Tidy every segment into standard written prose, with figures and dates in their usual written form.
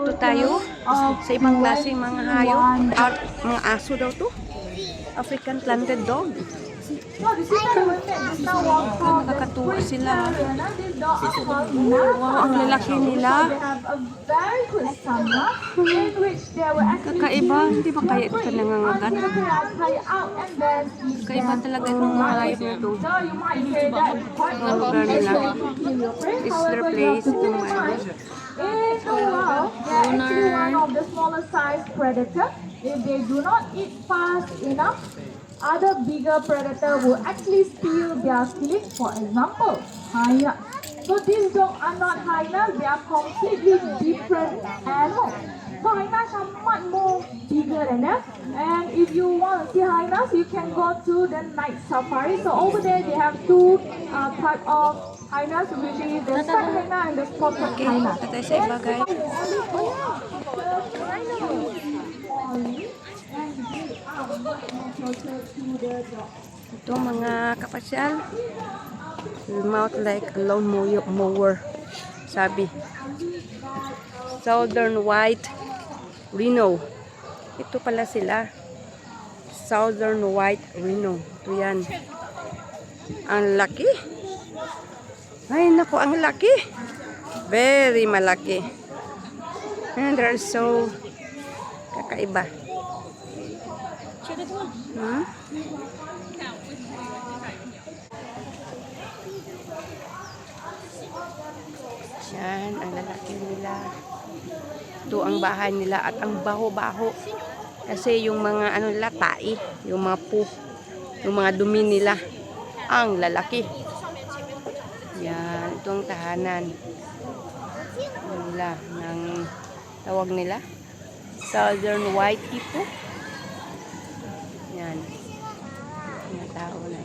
Dito tayo sa ibang klaseng mga hayop. Mga aso daw to. African planted dog. Nakakatuwa sila. Wow, ang lalaki nila. Kakaiba. Hindi ba kaya ito sa nangangagat? Kakaiba talaga itong mga hayop na ito. Mga lugar nila. It's their place. Itong mga In the world, they are actually one of the smaller size predator. If they do not eat fast enough, other bigger predator will actually steal their killing. For example, hyenas. So these dogs are not hyenas, they are completely different animals. So hyenas are much more bigger than that. And if you want to see hyenas, you can go to the night safari. So over there they have two type of hyenas, which is the striped hyena and the spotted hyena. Tatay sa iba, guys. Ito mga kapasyal. Mouth like a lawn mower. Sabi. Southern white rhino. Ito pala sila. Southern white rhino. Ito yan. Ang laki. Ay, naku, ang laki. Very malaki. And they're so kakaiba. Hmm? Yan, ang lalaki nila. Ito ang bahay nila at ang baho-baho. Kasi yung mga ano nila, tai, yung mga yung mga dumi nila, ang lalaki. Yan, itong tahanan nila ng tawag nila Southern White Hippo. Yan, mga tao na.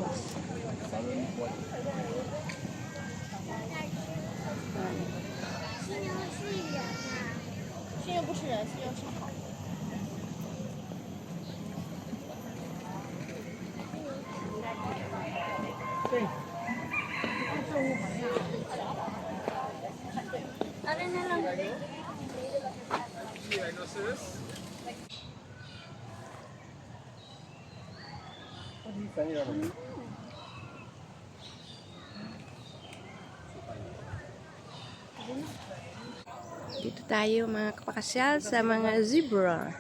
Dito tayo mga kapakasyal sa mga zebra.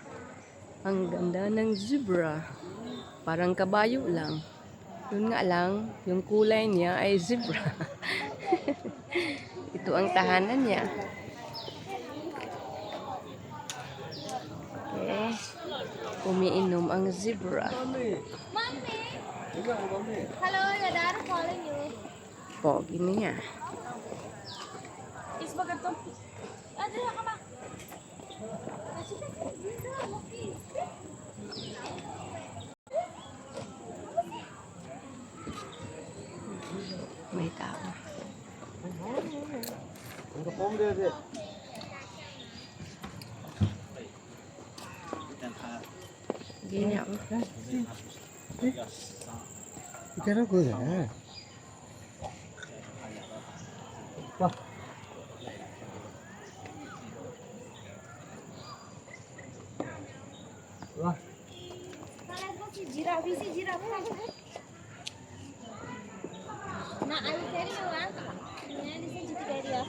Ang ganda ng zebra. Parang kabayo lang. Yun nga lang, yung kulay niya ay zebra. Ito ang tahanan niya. Okay. Umiinom ang zebra. Hello, your dad is calling you. Pogi niya. Is bagat to? Ano ka ba? May tao. Gini ako. Ikan aku ya. Wah. Wah. Giraffe. Nah, I will carry you, huh? Yeah, this is to carry you.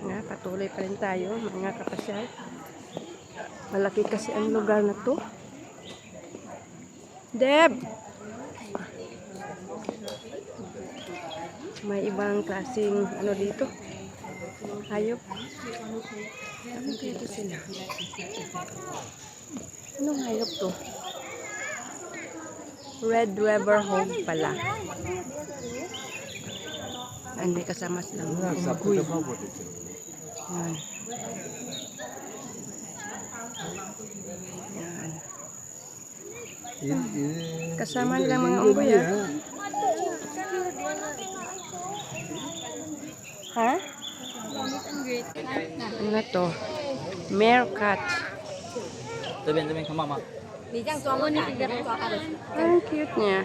Nga, patuloy pa rin tayo mga kapasyal. Malaki kasi ang lugar na to. Deb! May ibang klaseng ano dito. Hayop. Ano kaya ito sila? Anong hayop to? Red River Hog pala. Ay, may kasama silang unggoy. Yan. Yan. Kasama nilang mga unggoy, ah. Ha? Ano to? Meerkat. Ang cute niya.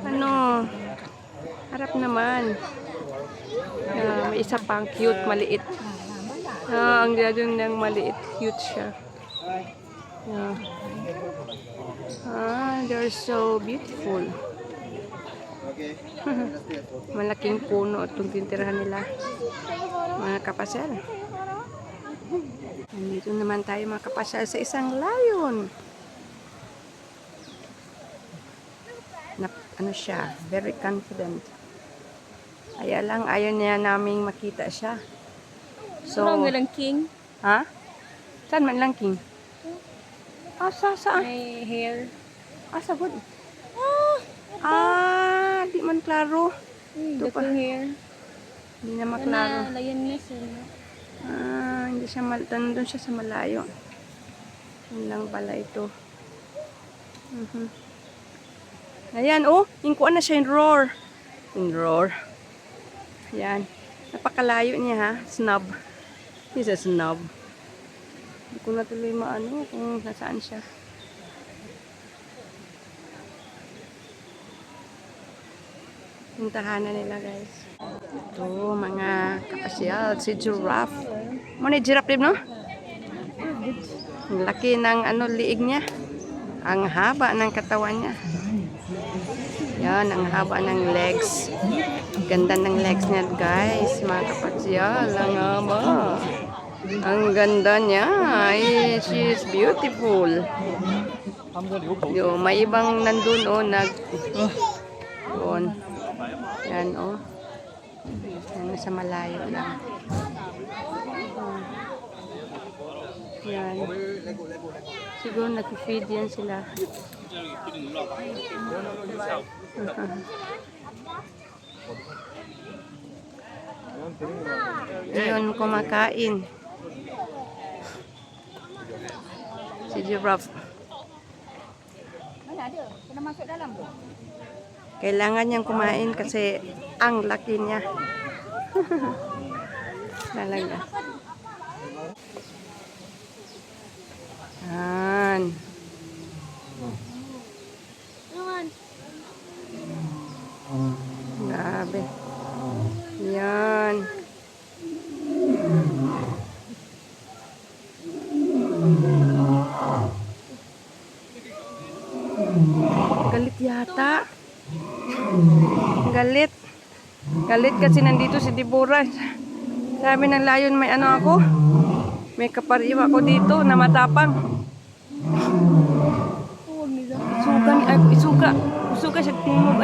Ano? Harap naman. May isa pang cute, maliit. Ang gagawin ng maliit, cute siya. They're so beautiful. Malaking puno itong tintirahan nila. Mga kapasal. Nandito naman tayo mga kapasal sa isang lion. Ano siya? Very confident. Kaya lang, ayaw niya naming makita siya. So, walang king. ha? Saan man lang king? Saan? May hair. Sa good. Di man klaro. Ito pa. hair. Hindi na maklaro. Lioness. Hindi siya doon siya sa malayo. Yun lang pala ito. Ayan, ingkuan na siya yung roar. Yung roar. Ayan. Napakalayo niya ha. Snub. He's a snub. Hindi ko na tuloy maano kung nasaan siya. Puntahan na nila guys. Ito mga kapasyal. Si giraffe. Muna giraffe din no? Ang laki ng liig niya. Ang haba ng katawan niya. Yan, ang haba ng legs. Ganda ng legs niya guys. Mga kapasyal. Ang haba. Ang ganda niya. She is beautiful. Yo, may ibang nandun doon. Yan yan sa malayo lang. Yan. Siguro nag-feed yan sila. Ayun, kumakain. Si giraffe. Kailangan niyang kumain kasi ang laki niya. Talaga. Yan. Grabe. Yan. Galit yata. Galit. Galit kasi nandito si Deborah. Sabi ng lion, may ako. May kapariwa ako dito na matapang. Isuga siya tingog